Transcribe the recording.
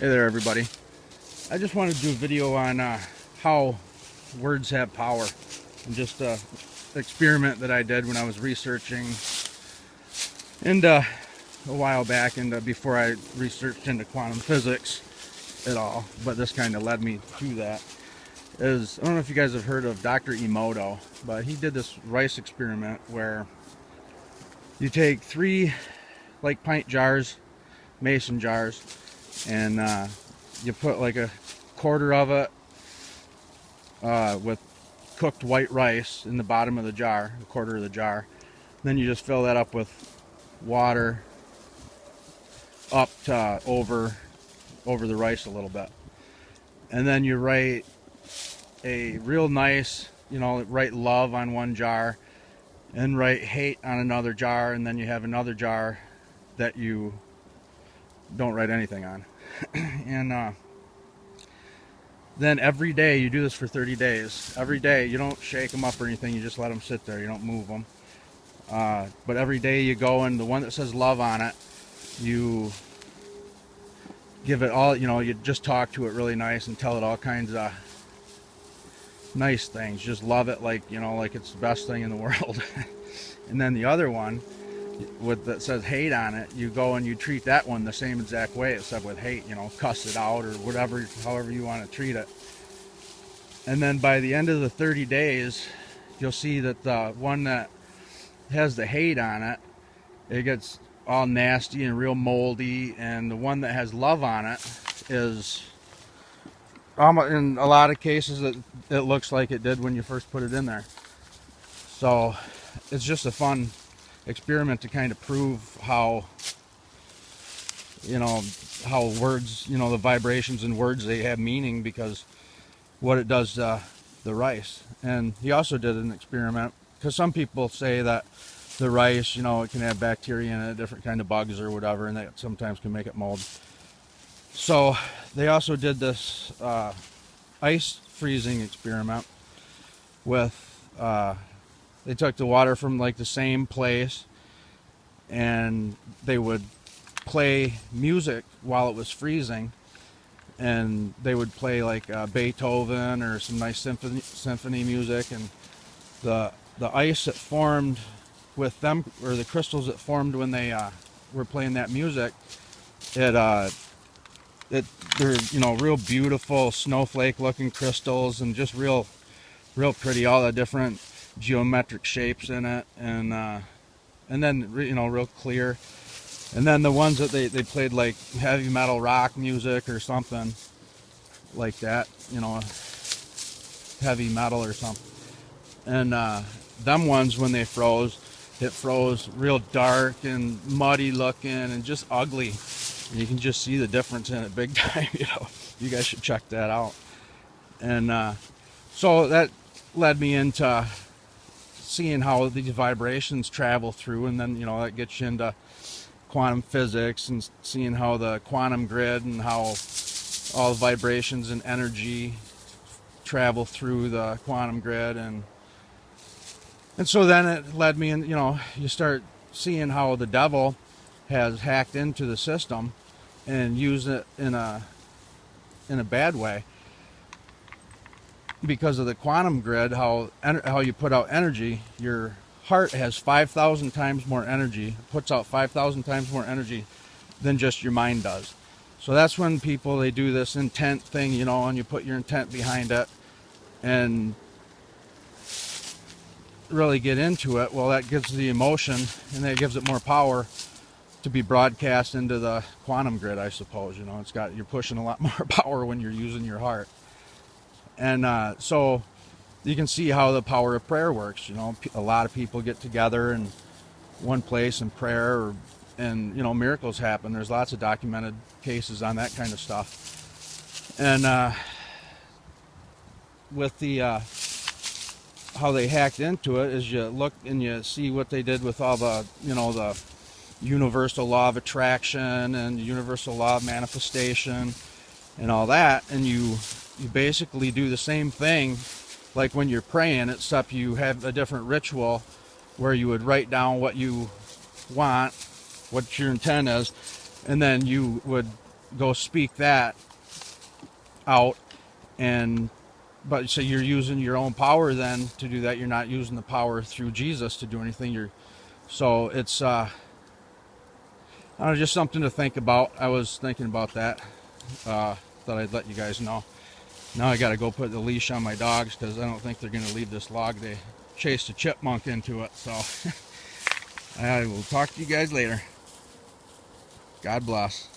Hey there, everybody. I just wanted to do a video on how words have power, and just an experiment that I did when I was researching, and a while back, and before I researched into quantum physics at all. But this kind of led me to that. I don't know if you guys have heard of Dr. Emoto, but he did this rice experiment where you take 3 like pint jars, mason jars, and you put like a quarter of it with cooked white rice in the bottom of the jar, a quarter of the jar. Then you just fill that up with water up to over the rice a little bit, and then you write a real nice, write love on one jar and write hate on another jar, and then you have another jar that you don't write anything on. And then every day you do this for 30 days. Every day you don't shake them up or anything, you just let them sit there, you don't move them. But every day you go, and the one that says love on it, you give it all, you just talk to it really nice and tell it all kinds of nice things. Just love it like, like it's the best thing in the world. And then the other one that says hate on it, you go and you treat that one the same exact way, except with hate, cuss it out or whatever, however you want to treat it. And then by the end of the 30 days, you'll see that the one that has the hate on it, it gets all nasty and real moldy, and the one that has love on it is, in a lot of cases, it looks like it did when you first put it in there. So it's just a fun experiment to kind of prove how, how words, the vibrations in words, they have meaning, because what it does to the rice. And he also did an experiment, because some people say that the rice, it can have bacteria in it, different kind of bugs or whatever, and that sometimes can make it mold. So they also did this ice freezing experiment with, they took the water from like the same place, and they would play music while it was freezing, and they would play like Beethoven or some nice symphony music, and the ice that formed with them, or the crystals that formed when they were playing that music, they're real beautiful snowflake looking crystals, and just real pretty, all the different geometric shapes in it, and then real clear. And then the ones that they played like heavy metal rock music or something like that, heavy metal or something, and them ones, when they froze, it froze real dark and muddy looking and just ugly. And you can just see the difference in it big time. You guys should check that out. And so that led me into seeing how these vibrations travel through, and then that gets you into quantum physics, and seeing how the quantum grid and how all the vibrations and energy travel through the quantum grid. And so then it led me in, you start seeing how the devil has hacked into the system and used it in a bad way, because of the quantum grid, how you put out energy. Your heart has 5,000 times more energy, puts out 5,000 times more energy than just your mind does. So that's when people, they do this intent thing, and you put your intent behind it and really get into it. Well, that gives the emotion, and that gives it more power to be broadcast into the quantum grid, I suppose. You're pushing a lot more power when you're using your heart. And so you can see how the power of prayer works. A lot of people get together in one place in prayer, and miracles happen. There's lots of documented cases on that kind of stuff. And with the how they hacked into it, is you look and you see what they did with all the the universal law of attraction and the universal law of manifestation and all that, and you basically do the same thing like when you're praying, except you have a different ritual where you would write down what you want, what your intent is, and then you would go speak that out, but so you're using your own power then to do that. You're not using the power through Jesus to do anything. So it's I don't know, just something to think about. I was thinking about that. Thought I'd let you guys know. Now I got to go put the leash on my dogs because I don't think they're going to leave this log. They chased a chipmunk into it. So I will talk to you guys later. God bless.